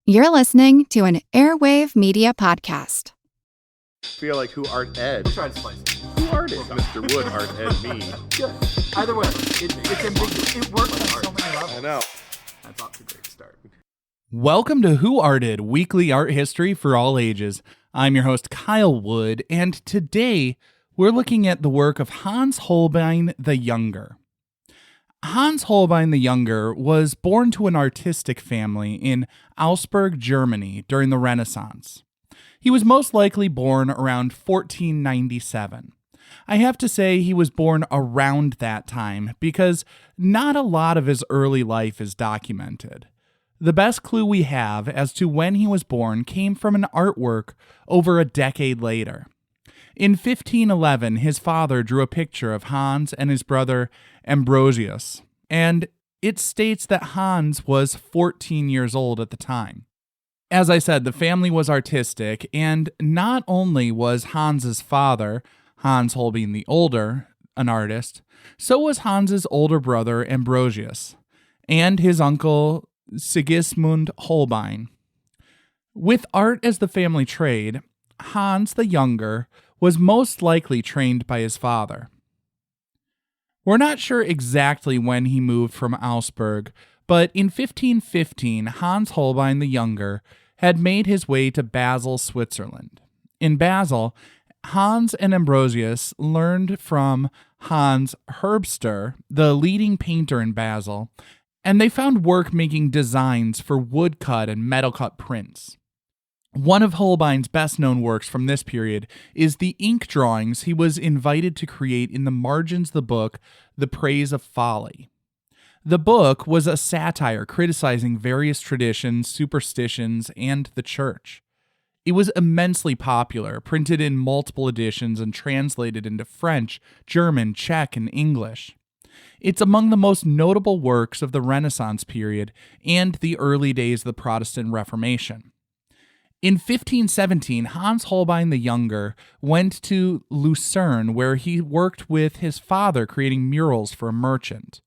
You're listening to an Airwave Media Podcast. Feel like who art Ed? We'll try to spice it. Who art Ed? Mr. Wood art Ed me. Good. Either way, it's ambiguous. It works on so many levels. I know. That's off to a great start. Welcome to Who Arted, weekly art history for all ages. I'm your host, Kyle Wood, and today we're looking at the work of Hans Holbein the Younger. Hans Holbein the Younger was born to an artistic family in Augsburg, Germany during the Renaissance. He was most likely born around 1497. I have to say he was born around that time because not a lot of his early life is documented. The best clue we have as to when he was born came from an artwork over a decade later. In 1511, his father drew a picture of Hans and his brother Ambrosius, and it states that Hans was 14 years old at the time. As I said, the family was artistic, and not only was Hans's father, Hans Holbein the Older, an artist, so was Hans's older brother Ambrosius, and his uncle Sigismund Holbein. With art as the family trade, Hans the Younger was most likely trained by his father. We're not sure exactly when he moved from Augsburg, but in 1515, Hans Holbein the Younger had made his way to Basel, Switzerland. In Basel, Hans and Ambrosius learned from Hans Herbster, the leading painter in Basel, and they found work making designs for woodcut and metal-cut prints. One of Holbein's best-known works from this period is the ink drawings he was invited to create in the margins of the book The Praise of Folly. The book was a satire criticizing various traditions, superstitions, and the church. It was immensely popular, printed in multiple editions and translated into French, German, Czech, and English. It's among the most notable works of the Renaissance period and the early days of the Protestant Reformation. In 1517, Hans Holbein the Younger went to Lucerne, where he worked with his father creating murals for a merchant.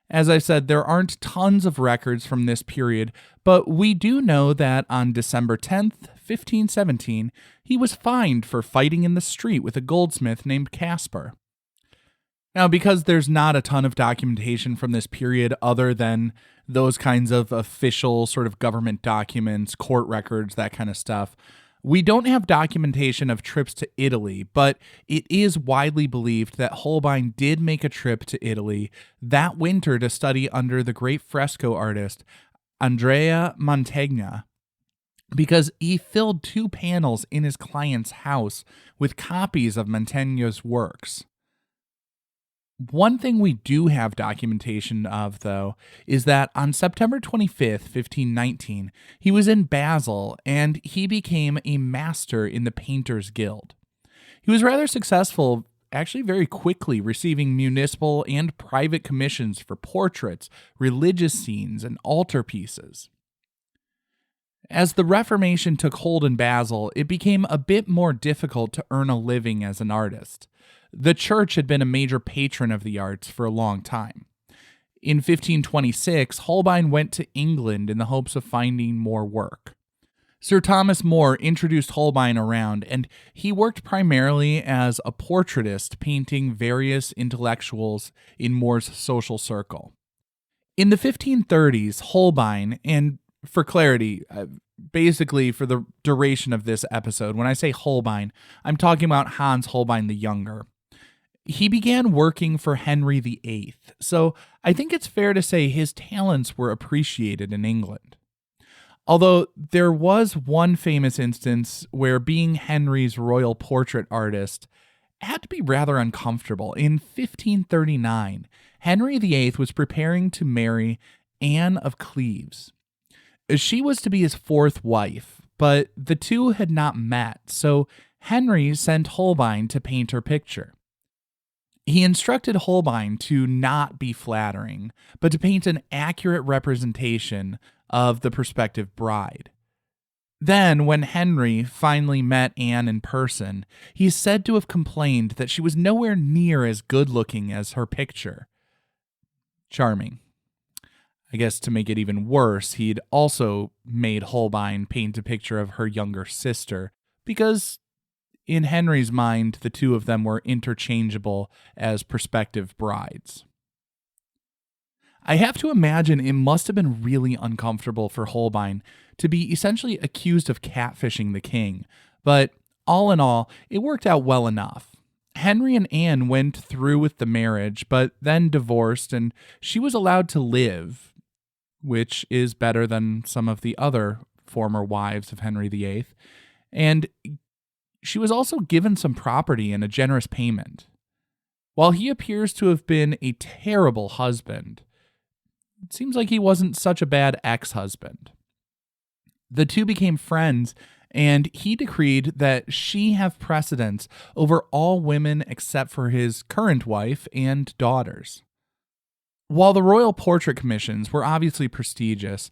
As I said, there aren't tons of records from this period, but we do know that on December 10th, 1517, he was fined for fighting in the street with a goldsmith named Caspar. Now, because there's not a ton of documentation from this period other than those kinds of official sort of government documents, court records, that kind of stuff, we don't have documentation of trips to Italy, but it is widely believed that Holbein did make a trip to Italy that winter to study under the great fresco artist Andrea Mantegna, because he filled 2 panels in his client's house with copies of Mantegna's works. One thing we do have documentation of, though, is that on September 25th, 1519, he was in Basel and he became a master in the Painters Guild. He was rather successful, actually very quickly, receiving municipal and private commissions for portraits, religious scenes, and altarpieces. As the Reformation took hold in Basel, it became a bit more difficult to earn a living as an artist. The church had been a major patron of the arts for a long time. In 1526, Holbein went to England in the hopes of finding more work. Sir Thomas More introduced Holbein around, and he worked primarily as a portraitist, painting various intellectuals in More's social circle. In the 1530s, Holbein, and for clarity, basically for the duration of this episode, when I say Holbein, I'm talking about Hans Holbein the Younger. He began working for Henry VIII, so I think it's fair to say his talents were appreciated in England. Although there was one famous instance where being Henry's royal portrait artist had to be rather uncomfortable. In 1539, Henry VIII was preparing to marry Anne of Cleves. She was to be his 4th wife, but the two had not met, so Henry sent Holbein to paint her picture. He instructed Holbein to not be flattering, but to paint an accurate representation of the prospective bride. Then, when Henry finally met Anne in person, he is said to have complained that she was nowhere near as good-looking as her picture. Charming. I guess to make it even worse, he'd also made Holbein paint a picture of her younger sister, because in Henry's mind, the two of them were interchangeable as prospective brides. I have to imagine it must have been really uncomfortable for Holbein to be essentially accused of catfishing the king, but all in all, it worked out well enough. Henry and Anne went through with the marriage, but then divorced, and she was allowed to live, which is better than some of the other former wives of Henry VIII, and she was also given some property and a generous payment. While he appears to have been a terrible husband, it seems like he wasn't such a bad ex-husband. The two became friends, and he decreed that she have precedence over all women except for his current wife and daughters. While the royal portrait commissions were obviously prestigious,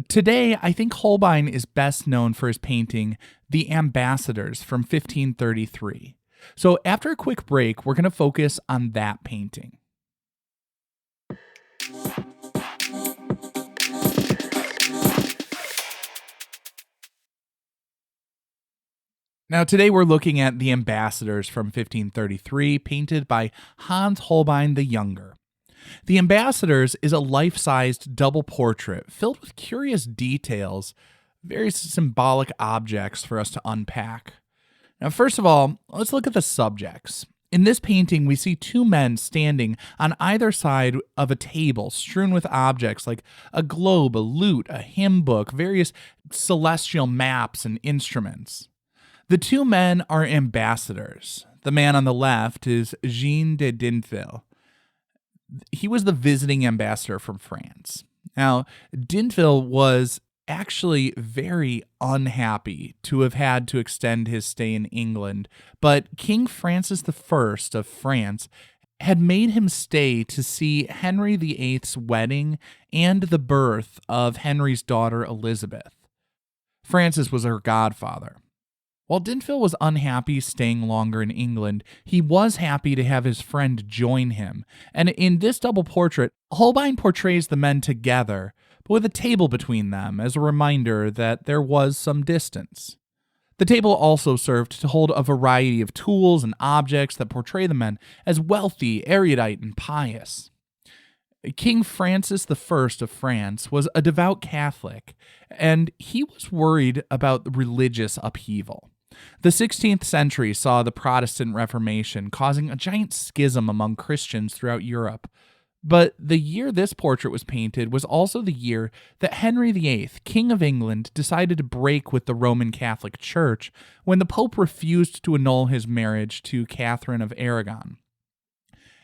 today I think Holbein is best known for his painting The Ambassadors from 1533. So after a quick break, we're going to focus on that painting. Now, today we're looking at The Ambassadors from 1533, painted by Hans Holbein the Younger. The Ambassadors is a life-sized double portrait filled with curious details, various symbolic objects for us to unpack. Now, first of all, let's look at the subjects. In this painting, we see two men standing on either side of a table strewn with objects like a globe, a lute, a hymn book, various celestial maps and instruments. The two men are ambassadors. The man on the left is Jean de Dintville. He was the visiting ambassador from France. Now, Dintville was actually very unhappy to have had to extend his stay in England, but King Francis I of France had made him stay to see Henry VIII's wedding and the birth of Henry's daughter Elizabeth. Francis was her godfather. While Dintville was unhappy staying longer in England, he was happy to have his friend join him, and in this double portrait, Holbein portrays the men together, but with a table between them as a reminder that there was some distance. The table also served to hold a variety of tools and objects that portray the men as wealthy, erudite, and pious. King Francis I of France was a devout Catholic, and he was worried about religious upheaval. The 16th century saw the Protestant Reformation causing a giant schism among Christians throughout Europe. But the year this portrait was painted was also the year that Henry VIII, King of England, decided to break with the Roman Catholic Church when the Pope refused to annul his marriage to Catherine of Aragon.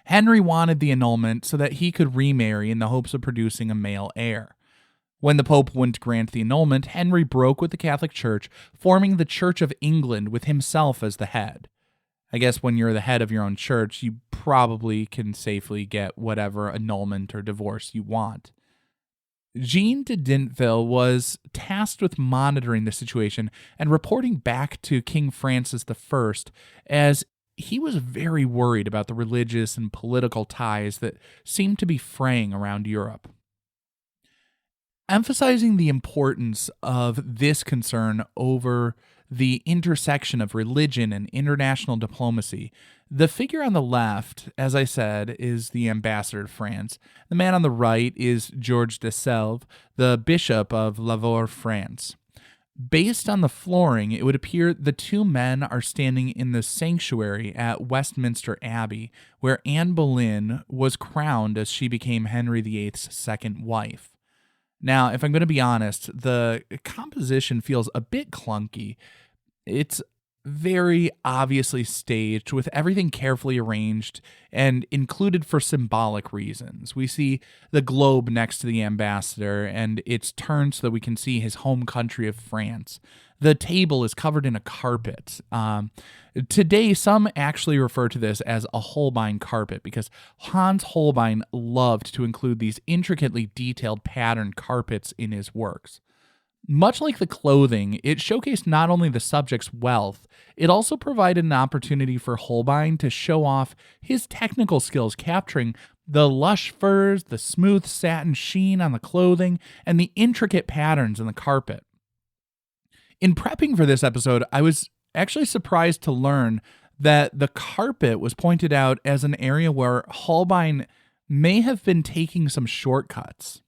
Henry wanted the annulment so that he could remarry in the hopes of producing a male heir. When the Pope wouldn't grant the annulment, Henry broke with the Catholic Church, forming the Church of England with himself as the head. I guess when you're the head of your own church, you probably can safely get whatever annulment or divorce you want. Jean de Dintville was tasked with monitoring the situation and reporting back to King Francis I as he was very worried about the religious and political ties that seemed to be fraying around Europe. Emphasizing the importance of this concern over the intersection of religion and international diplomacy, the figure on the left, as I said, is the ambassador to France. The man on the right is George de Selve, the bishop of Lavaur, France. Based on the flooring, it would appear the two men are standing in the sanctuary at Westminster Abbey, where Anne Boleyn was crowned as she became Henry VIII's second wife. Now, if I'm going to be honest, the composition feels a bit clunky. It's very obviously staged, with everything carefully arranged and included for symbolic reasons. We see the globe next to the ambassador, and it's turned so that we can see his home country of France. The table is covered in a carpet. Today, some actually refer to this as a Holbein carpet because Hans Holbein loved to include these intricately detailed patterned carpets in his works. Much like the clothing, it showcased not only the subject's wealth, it also provided an opportunity for Holbein to show off his technical skills capturing The lush furs, the smooth satin sheen on the clothing, and the intricate patterns in the carpet. In prepping for this episode, I was actually surprised to learn that the carpet was pointed out as an area where Holbein may have been taking some shortcuts.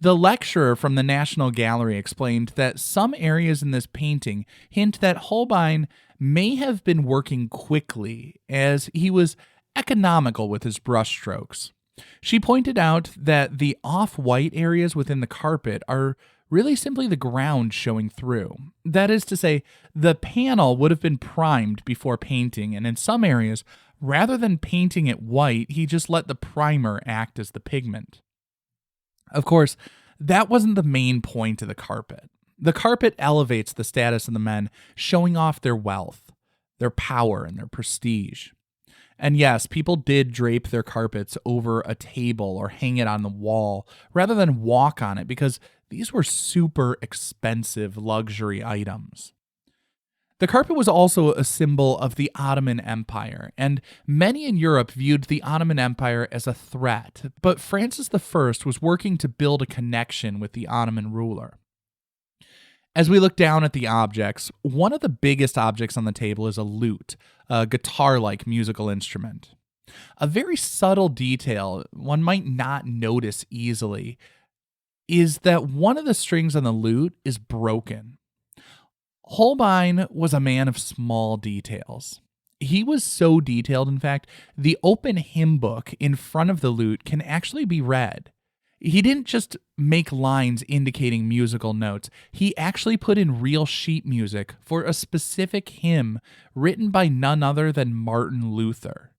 The lecturer from the National Gallery explained that some areas in this painting hint that Holbein may have been working quickly as he was economical with his brushstrokes. She pointed out that the off-white areas within the carpet are really simply the ground showing through. That is to say, the panel would have been primed before painting, and in some areas, rather than painting it white, he just let the primer act as the pigment. Of course, that wasn't the main point of the carpet. The carpet elevates the status of the men, showing off their wealth, their power, and their prestige. And yes, people did drape their carpets over a table or hang it on the wall rather than walk on it because these were super expensive luxury items. The carpet was also a symbol of the Ottoman Empire, and many in Europe viewed the Ottoman Empire as a threat, but Francis I was working to build a connection with the Ottoman ruler. As we look down at the objects, one of the biggest objects on the table is a lute, a guitar-like musical instrument. A very subtle detail one might not notice easily is that one of the strings on the lute is broken. Holbein was a man of small details. He was so detailed, in fact, the open hymn book in front of the lute can actually be read. He didn't just make lines indicating musical notes. He actually put in real sheet music for a specific hymn written by none other than Martin Luther.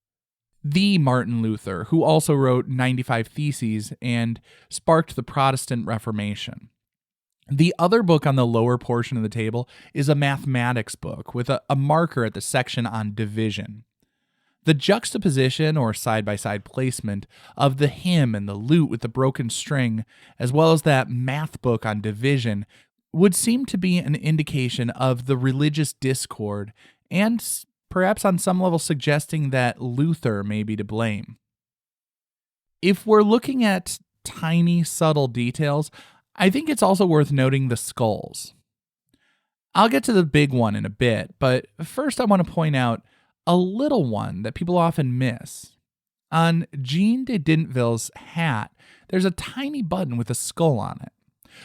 The Martin Luther, who also wrote 95 Theses and sparked the Protestant Reformation. The other book on the lower portion of the table is a mathematics book with a marker at the section on division. The juxtaposition or side-by-side placement of the hymn and the lute with the broken string, as well as that math book on division, would seem to be an indication of the religious discord and perhaps on some level suggesting that Luther may be to blame. If we're looking at tiny, subtle details, I think it's also worth noting the skulls. I'll get to the big one in a bit, but first I want to point out a little one that people often miss. On Jean de Dintville's hat, there's a tiny button with a skull on it.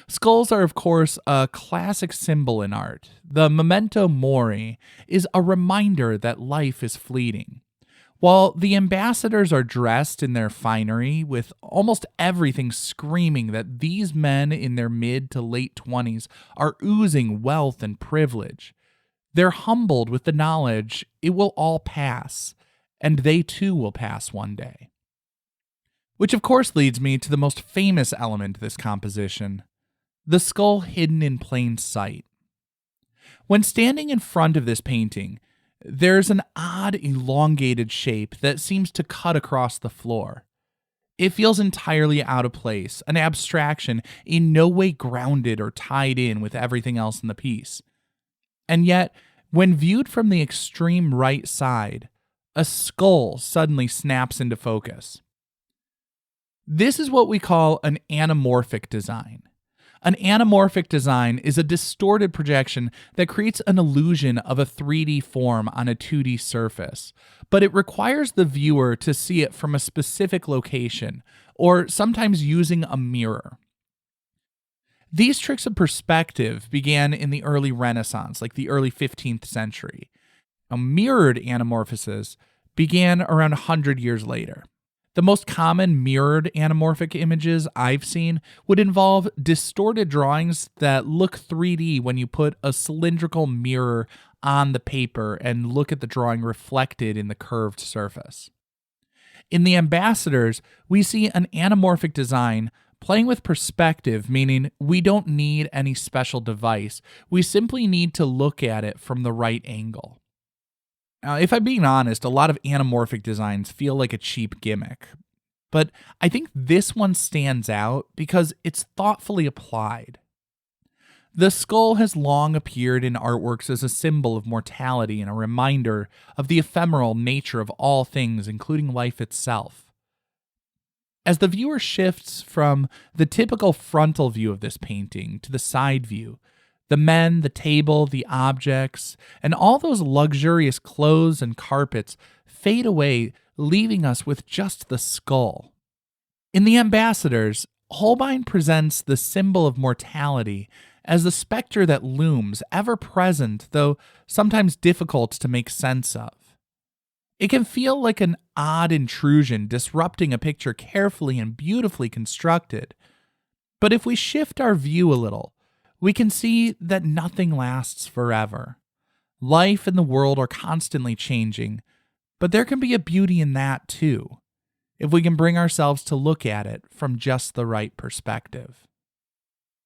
Skulls are, of course, a classic symbol in art. The memento mori is a reminder that life is fleeting. While the ambassadors are dressed in their finery, with almost everything screaming that these men in their mid to late 20s are oozing wealth and privilege, they're humbled with the knowledge it will all pass, and they too will pass one day. Which of course leads me to the most famous element of this composition, the skull hidden in plain sight. When standing in front of this painting, there's an odd elongated shape that seems to cut across the floor. It feels entirely out of place, an abstraction in no way grounded or tied in with everything else in the piece. And yet, when viewed from the extreme right side, a skull suddenly snaps into focus. This is what we call an anamorphic design. An anamorphic design is a distorted projection that creates an illusion of a 3D form on a 2D surface, but it requires the viewer to see it from a specific location, or sometimes using a mirror. These tricks of perspective began in the early Renaissance, like the early 15th century. Mirrored anamorphosis began around 100 years later. The most common mirrored anamorphic images I've seen would involve distorted drawings that look 3D when you put a cylindrical mirror on the paper and look at the drawing reflected in the curved surface. In the ambassadors, we see an anamorphic design playing with perspective, meaning we don't need any special device. We simply need to look at it from the right angle. Now, if I'm being honest, a lot of anamorphic designs feel like a cheap gimmick, but I think this one stands out because it's thoughtfully applied. The skull has long appeared in artworks as a symbol of mortality and a reminder of the ephemeral nature of all things, including life itself. As the viewer shifts from the typical frontal view of this painting to the side view, the men, the table, the objects, and all those luxurious clothes and carpets fade away, leaving us with just the skull. In The Ambassadors, Holbein presents the symbol of mortality as the specter that looms, ever present, though sometimes difficult to make sense of. It can feel like an odd intrusion disrupting a picture carefully and beautifully constructed. But if we shift our view a little, we can see that nothing lasts forever. Life and the world are constantly changing, but there can be a beauty in that too, if we can bring ourselves to look at it from just the right perspective.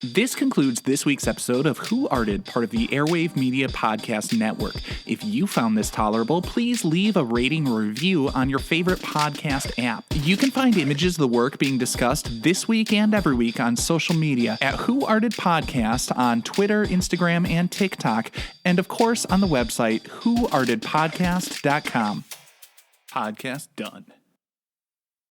This concludes this week's episode of Who Arted, part of the Airwave Media Podcast Network. If you found this tolerable, please leave a rating or review on your favorite podcast app. You can find images of the work being discussed this week and every week on social media at Who Arted Podcast on Twitter, Instagram, and TikTok, and of course on the website whoartedpodcast.com. Podcast done.